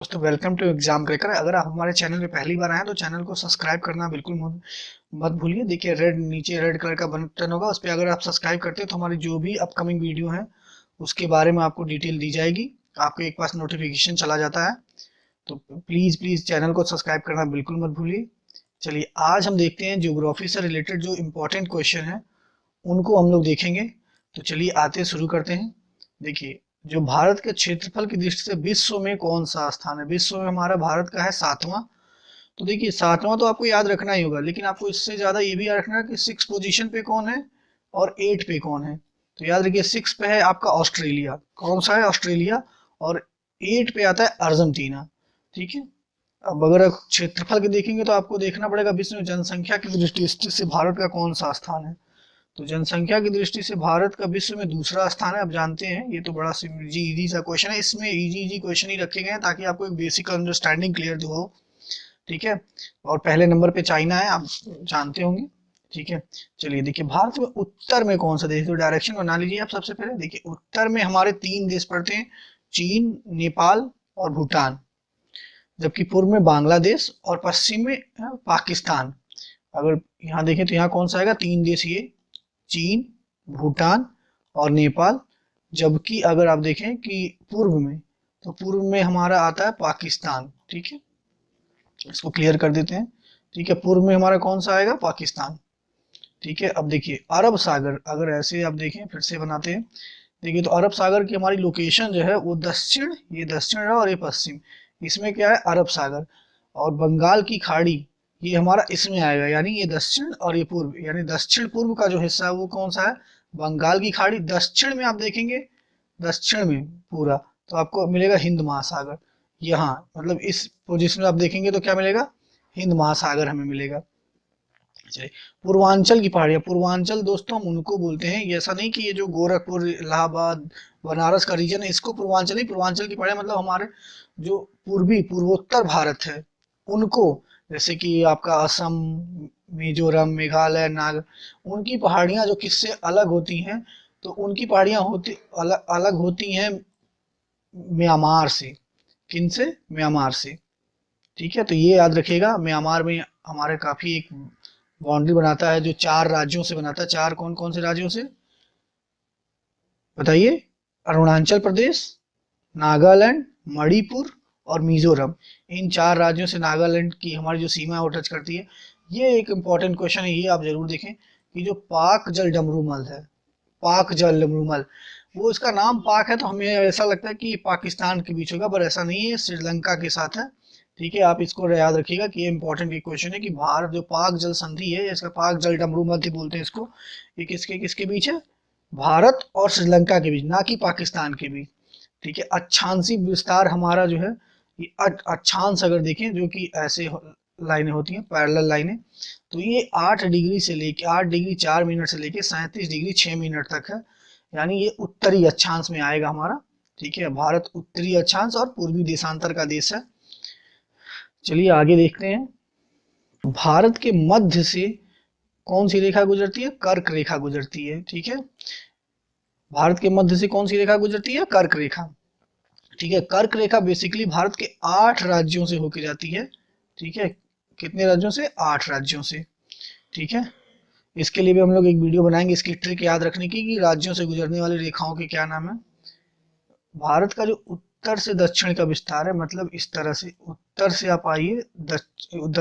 दोस्तों welcome to exam cracker. अगर आप हमारे चैनल पे पहली बार आए हैं तो चैनल को सब्सक्राइब करना बिल्कुल मत भूलिए। देखिए नीचे रेड कलर का बटन होगा, उस पर अगर आप सब्सक्राइब करते हैं तो हमारी जो भी अपकमिंग वीडियो है उसके बारे में आपको डिटेल दी जाएगी, आपके एक पास नोटिफिकेशन चला जाता है। तो प्लीज प्लीज चैनल को सब्सक्राइब करना बिल्कुल मत भूलिए। चलिए आज हम देखते हैं ज्योग्राफी से रिलेटेड जो इम्पोर्टेंट क्वेश्चन है उनको हम लोग देखेंगे। तो चलिए आते शुरू करते हैं। देखिए, जो भारत के क्षेत्रफल की दृष्टि से विश्व में कौन सा स्थान है? विश्व में हमारा भारत का है सातवां। तो देखिए सातवां तो आपको याद रखना ही होगा, लेकिन आपको इससे ज्यादा ये भी याद रखना है कि सिक्स पोजीशन पे कौन है और एट पे कौन है। तो याद रखिए सिक्स पे है आपका ऑस्ट्रेलिया। कौन सा है? ऑस्ट्रेलिया। और एट पे आता है अर्जेंटीना। ठीक है। अब अगर आप क्षेत्रफल के देखेंगे तो आपको देखना पड़ेगा विश्व में जनसंख्या की दृष्टि से भारत का कौन सा स्थान है। तो जनसंख्या की दृष्टि से भारत का विश्व में दूसरा स्थान है। आप जानते हैं ये तो बड़ा जी इजी सा क्वेश्चन है, इसमें इजी इजी क्वेश्चन ही रखे गए हैं ताकि आपको एक बेसिक अंडरस्टैंडिंग क्लियर हो। ठीक है। और पहले नंबर पे चाइना है, आप जानते होंगे। ठीक है। चलिए देखिए भारत में उत्तर में कौन सा देश, तो डायरेक्शन बना लीजिए आप। सबसे पहले देखिए उत्तर में हमारे तीन देश पड़ते हैं, चीन, नेपाल और भूटान। जबकि पूर्व में बांग्लादेश और पश्चिम में पाकिस्तान। अगर यहाँ देखें तो यहाँ कौन सा आएगा? तीन देश ये, चीन, भूटान और नेपाल। जबकि अगर आप देखें कि पूर्व में, तो पूर्व में हमारा आता है पाकिस्तान। ठीक है। इसको क्लियर कर देते हैं। ठीक है, पूर्व में हमारा कौन सा आएगा? पाकिस्तान। ठीक है। अब देखिए अरब सागर, अगर ऐसे आप देखें फिर से बनाते हैं। देखिए तो अरब सागर की हमारी लोकेशन जो है वो दक्षिण, ये दक्षिण है और ये पश्चिम। इसमें क्या है? अरब सागर। और बंगाल की खाड़ी ये हमारा इसमें आएगा, यानी ये दक्षिण और ये पूर्व, यानी दक्षिण पूर्व का जो हिस्सा है वो कौन सा है? बंगाल की खाड़ी। दक्षिण में आप देखेंगे, दक्षिण में पूरा, तो आपको मिलेगा हिंद महासागर। यहाँ मतलब इस पोजीशन में आप देखेंगे तो क्या मिलेगा? हिंद महासागर हमें मिलेगा। चलिए, पूर्वांचल की पहाड़ियाँ। पूर्वांचल दोस्तों हम उनको बोलते हैं, ये ऐसा नहीं कि ये जो गोरखपुर, इलाहाबाद, बनारस का रीजन है इसको पूर्वांचल नहीं। पूर्वांचल की पहाड़ियाँ मतलब हमारे जो पूर्वी पूर्वोत्तर भारत है उनको, जैसे कि आपका असम, मिजोरम, मेघालय, नाग, उनकी पहाड़ियाँ जो किससे अलग होती हैं, तो उनकी पहाड़ियाँ होती अलग अलग होती हैं म्यांमार से। किन से? म्यांमार से। ठीक है। तो ये याद रखिएगा, म्यांमार में हमारे काफी एक बाउंड्री बनाता है जो चार राज्यों से बनाता है। चार कौन कौन से राज्यों से बताइए? अरुणाचल प्रदेश, नागालैंड, मणिपुर और मिजोरम। इन चार राज्यों से नागालैंड की हमारी जो सीमा है वो टच करती है। ये एक इम्पोर्टेंट क्वेश्चन है, ये आप जरूर देखें कि जो पाक जल डमरूमल है, पाक जल डमरूमल, वो इसका नाम पाक है तो हमें ऐसा लगता है कि पाकिस्तान के बीच होगा, पर ऐसा नहीं है, श्रीलंका के साथ है। ठीक है। आप इसको याद रखिएगा कि ये इंपॉर्टेंट क्वेश्चन है कि भारत जो पाक जल संधि है, इसका पाक जल डमरू मध्य बोलते हैं इसको, ये किसके किसके बीच है? भारत और श्रीलंका के बीच, ना कि पाकिस्तान के बीच। ठीक है। अक्षांशी विस्तार हमारा जो है, ये अक्षांश अगर देखें जो कि ऐसे लाइनें होती हैं, पैरेलल लाइनें, तो ये 8 डिग्री से लेके 8 डिग्री 4 मिनट से लेके 37 डिग्री 6 मिनट तक है। यानी ये उत्तरी अक्षांश में आएगा हमारा। ठीक है। भारत उत्तरी अक्षांश और पूर्वी देशांतर का देश है। चलिए आगे देखते हैं। भारत के मध्य से कौन सी रेखा गुजरती है? कर्क रेखा गुजरती है। ठीक है। भारत के मध्य से कौन सी रेखा गुजरती है? कर्क रेखा। ठीक है। कर्क रेखा बेसिकली भारत के 8 राज्यों से होके जाती है। ठीक है। कितने राज्यों से? 8 राज्यों से। ठीक है। इसके लिए भी हम लोग एक वीडियो बनाएंगे, इसकी ट्रिक याद रखने की कि राज्यों से गुजरने वाली रेखाओं के क्या नाम है। भारत का जो उत्तर से दक्षिण का विस्तार है, मतलब इस तरह से उत्तर से आप आइए,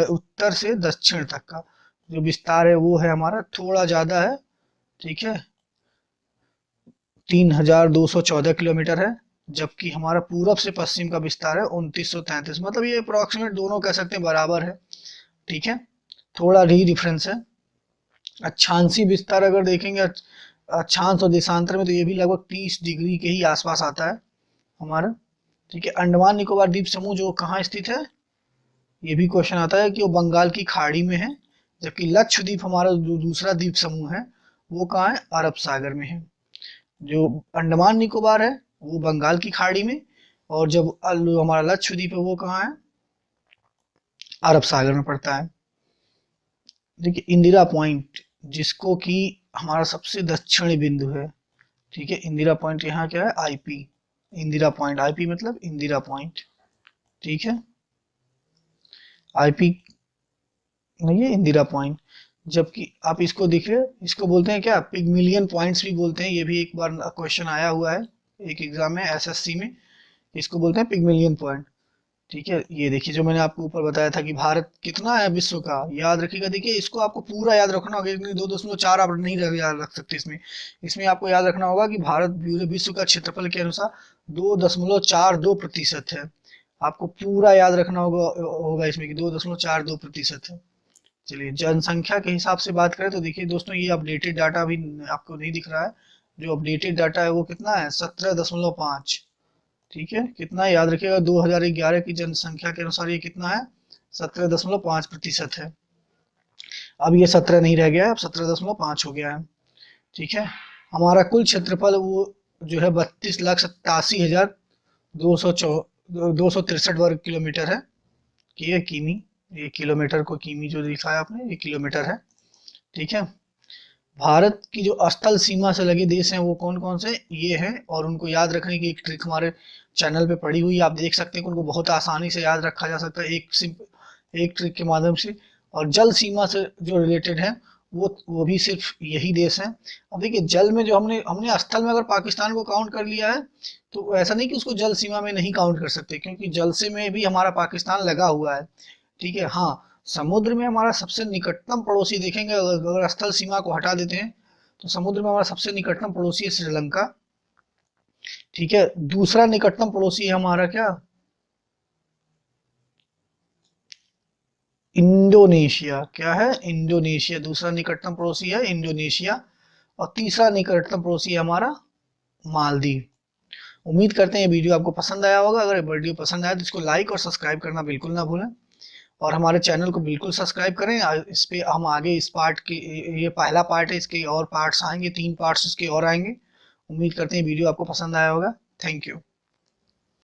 उत्तर से दक्षिण तक का जो विस्तार है वो है हमारा थोड़ा ज्यादा है। ठीक है। 3214 किलोमीटर है। जबकि हमारा पूरब से पश्चिम का विस्तार है 2933, मतलब ये अप्रोक्सीमेट दोनों कह सकते हैं बराबर है। ठीक है। थोड़ा ही डिफरेंस है। अक्षांशी विस्तार अगर देखेंगे, अक्षांश और देशांतर में, तो ये भी लगभग 30 डिग्री के ही आसपास आता है हमारा। ठीक है। अंडमान निकोबार द्वीप समूह जो कहाँ स्थित है, ये भी क्वेश्चन आता है कि वो बंगाल की खाड़ी में है। जबकि लक्षद्वीप हमारा जो दूसरा द्वीप समूह है वो कहाँ है? अरब सागर में है। जो अंडमान निकोबार है वो बंगाल की खाड़ी में, और जब हमारा लक्षद्वीप है वो कहाँ है? अरब सागर में पड़ता है। देखिए इंदिरा पॉइंट, जिसको कि हमारा सबसे दक्षिणी बिंदु है। ठीक है। इंदिरा पॉइंट यहाँ क्या है? आईपी। इंदिरा पॉइंट, आईपी मतलब इंदिरा पॉइंट। ठीक है, आईपी नहीं है इंदिरा पॉइंट। जबकि आप इसको देखिए, इसको बोलते हैं क्या, पिगमिलियन पॉइंट्स भी बोलते हैं। ये भी एक बार क्वेश्चन आया हुआ है एक एग्जाम में, एसएससी में। इसको बोलते हैं पिगमिलियन पॉइंट। ठीक है, ये देखिए जो मैंने आपको ऊपर बताया था कि भारत कितना है विश्व का, याद रखिएगा। देखिए इसको आपको पूरा याद रखना होगा, इसमें 2.4 आप नहीं याद रख सकते। इसमें इसमें आपको याद रखना होगा कि भारत पूरे विश्व का क्षेत्रफल के अनुसार 2.42% है। आपको पूरा याद रखना होगा इसमें कि 2.42% है। चलिए जनसंख्या के हिसाब से बात करें तो देखिए दोस्तों, ये अपडेटेड डाटा अभी आपको नहीं दिख रहा है। जो अपडेटेड डाटा है वो कितना है, 17.5। ठीक है, कितना है याद रखिएगा, 2011 की जनसंख्या के अनुसार ये कितना है, 17.5% है। अब ये 17 नहीं रह गया है, अब 17.5 हो गया है। ठीक है, हमारा कुल क्षेत्रफल वो जो है 32,87,200 263 वर्ग किलोमीटर है। कि ये किमी, ये किलोमीटर को किमी जो लिखा है आपने, ये किलोमीटर है। ठीक है, भारत की जो स्थल सीमा से लगे देश हैं वो कौन कौन से, ये हैं। और उनको याद रखने की एक ट्रिक हमारे चैनल पे पड़ी हुई है, आप देख सकते हैं कि उनको बहुत आसानी से याद रखा जा सकता है एक ट्रिक के माध्यम से। और जल सीमा से जो रिलेटेड है वो भी सिर्फ यही देश है। अब देखिए जल में जो हमने हमने स्थल में अगर पाकिस्तान को काउंट कर लिया है, तो ऐसा नहीं कि उसको जल सीमा में नहीं काउंट कर सकते, क्योंकि जल से में भी हमारा पाकिस्तान लगा हुआ है। ठीक है, हाँ, समुद्र में हमारा सबसे निकटतम पड़ोसी देखेंगे, अगर स्थल सीमा को हटा देते हैं तो समुद्र में हमारा सबसे निकटतम पड़ोसी है श्रीलंका। ठीक है, दूसरा निकटतम पड़ोसी है हमारा क्या, इंडोनेशिया। क्या है, इंडोनेशिया दूसरा निकटतम पड़ोसी है, इंडोनेशिया। और तीसरा निकटतम पड़ोसी है हमारा मालदीव। उम्मीद करते हैं ये वीडियो आपको पसंद आया होगा। अगर वीडियो पसंद आया तो इसको लाइक और सब्सक्राइब करना बिल्कुल ना भूलें। और हमारे चैनल को बिल्कुल सब्सक्राइब करें। इस पे हम आगे इस पार्ट की, ये पहला पार्ट है, इसके और पार्ट्स आएंगे, 3 पार्ट्स इसके और आएंगे। उम्मीद करते हैं वीडियो आपको पसंद आया होगा। Thank you.